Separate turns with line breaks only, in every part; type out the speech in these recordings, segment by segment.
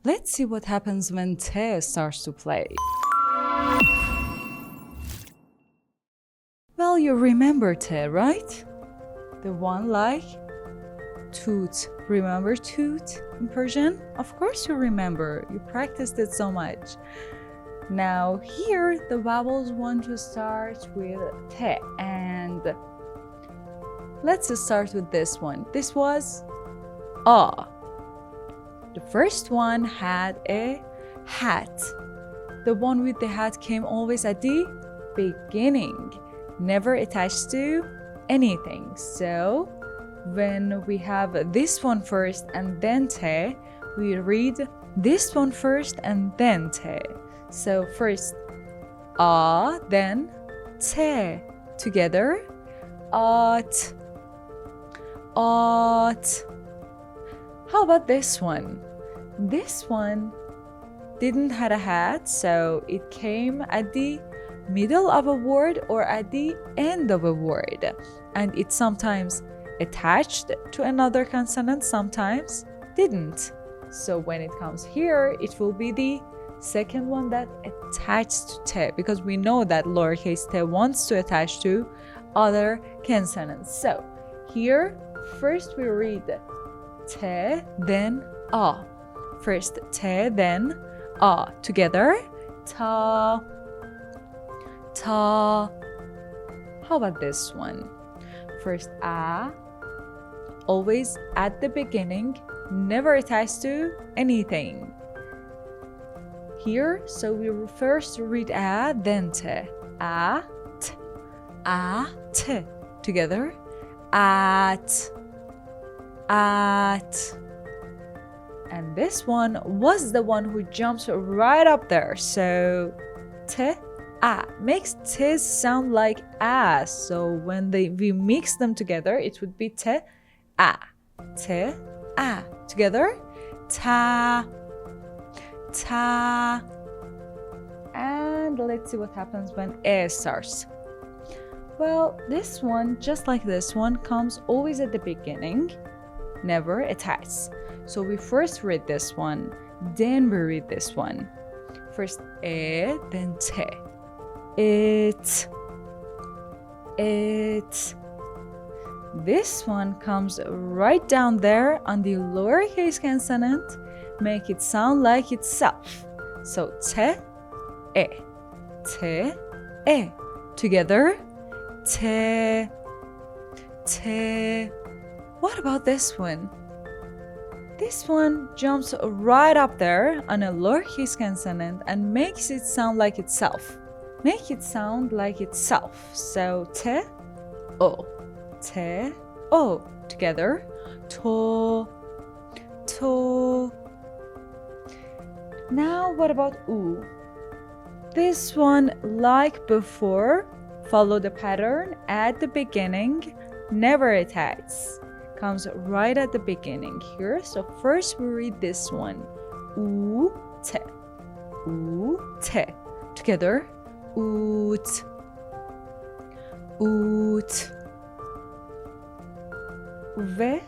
Let's see what happens when T starts to play. Well, you remember T, right? The one like toot. Remember toot in Persian? Of course you remember. You practiced it so much. Now here the vowels want to start with T, and let's start with this one. This was A. The first one had a hat. The one with the hat came always at the beginning, never attached to anything. So when we have this one first and then T, we read this one first and then T. So first A, then T. Together, at, at. How about this one? This one didn't have a hat, so it came at the middle of a word or at the end of a word. And it sometimes attached to another consonant, sometimes didn't. So when it comes here, it will be the second one that attached to T, because we know that lowercase t wants to attach to other consonants. So here, first we read T, then A. First T, then A. Together, ta, ta. How about this one? First A, always at the beginning, never attached to anything. Here, so we first read A, then T. A, T, A, T. Together, at, at. And this one was the one who jumps right up there. So T, A makes T sound like A. So when we mix them together, it would be T, A. T, A. Together, ta, ta. And let's see what happens when A starts. Well, this one, just like this one, comes always at the beginning, never attached. So we first read this one, then we read this one. First A, then T. It, it. This one comes right down there on the lowercase consonant, make it sound like itself. So T, E, T, E. Together, T, T. What about this one? This one jumps right up there on a lowercase consonant and makes it sound like itself. Make it sound like itself. So T, O, T, O. Together, to, to. Now what about U? This one, like before, follow the pattern at the beginning, never attached. Comes right at the beginning here. So first we read this one. U, T. U, T. Together, oot, oot. V.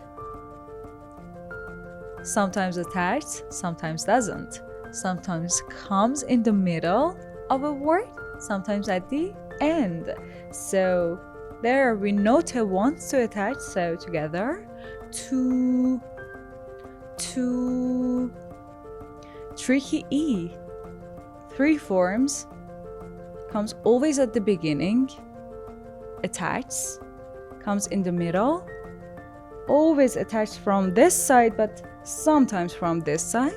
Sometimes attached, sometimes doesn't. Sometimes comes in the middle of a word, sometimes at the end. So there we know T wants to attach, so together, to. Tricky E. 3 forms, comes always at the beginning, attached, comes in the middle, always attached from this side, but sometimes from this side.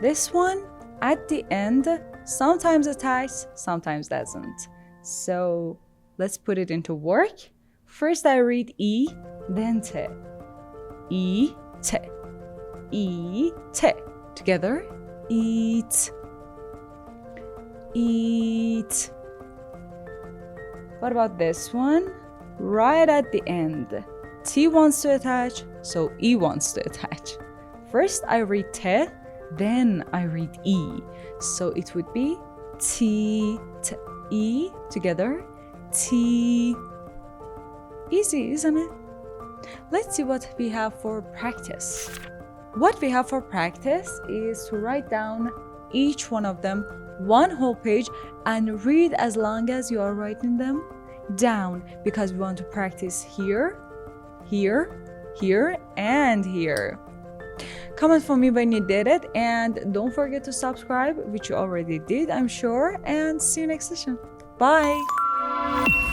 This one at the end, sometimes attached, sometimes doesn't. So let's put it into work. First I read E, then T. E, T. E, T. Together, eat, eat. What about this one? Right at the end. T wants to attach, so E wants to attach. First I read T, then I read E. So it would be T, T, E. Together, T. Easy, isn't it? Let's see what we have for practice. What we have for practice is to write down each one of them, one whole page, and read as long as you are writing them down, because we want to practice here, here, here, and here. Comment for me when you did it, and don't forget to subscribe, which you already did, I'm sure, and see you next session. Bye.